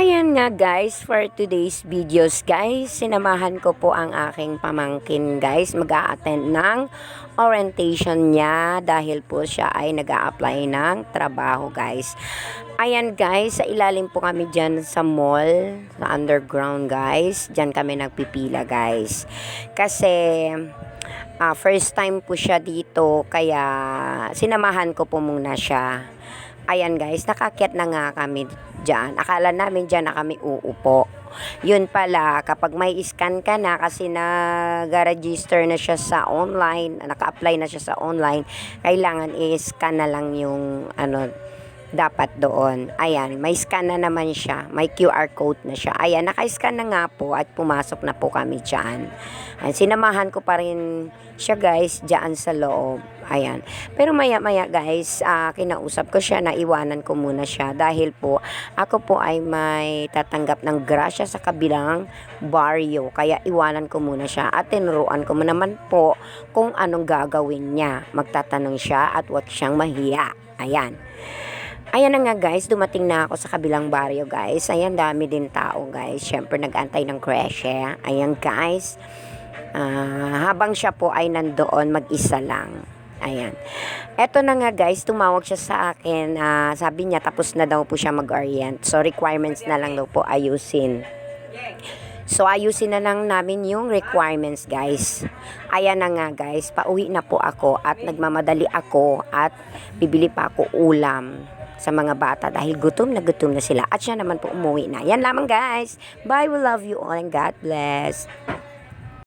Ayan nga guys, for today's videos guys, sinamahan ko po ang aking pamangkin guys, mag-a-attend ng orientation niya dahil po siya ay nag-a-apply ng trabaho guys. Ayan guys, sa ilalim po kami dyan sa mall, sa underground guys, dyan kami nagpipila guys. Kasi first time po siya dito, kaya sinamahan ko po muna siya. Ayan guys, nakakyat na nga kami dyan. Akala namin dyan na kami uupo. Yun pala, kapag may scan ka na kasi nag-register na siya sa online, naka-apply na siya sa online, kailangan i-scan na lang yung dapat doon. Ayan, may scan na naman siya. May QR code na siya. Ayan, naka-scan na nga po at pumasok na po kami dyan. Ayan, sinamahan ko pa rin siya guys dyan sa loob. Ayan. Pero maya-maya guys, kinausap ko siya na iwanan ko muna siya dahil po ako po ay may tatanggap ng grasya sa kabilang baryo. Kaya iwanan ko muna siya at tinuruan ko naman po kung anong gagawin niya. Magtatanong siya at huwag siyang mahiya. Ayan. Ayan na nga guys, dumating na ako sa kabilang baryo guys. Ayan, dami din tao guys. Siyempre nag-antay ng grasya. Ayan guys. Habang siya po ay nandoon, mag-isa lang. Ayan. Eto na nga guys, tumawag siya sa akin. Sabi niya tapos na daw po siya mag-orient. So requirements na lang daw po ayusin. So ayusin na lang namin yung requirements guys. Ayan na nga guys, pauwi na po ako at nagmamadali ako at bibili pa ako ulam sa mga bata dahil gutom na sila. At siya naman po umuwi na. Yan lamang guys. Bye, we love you all and God bless.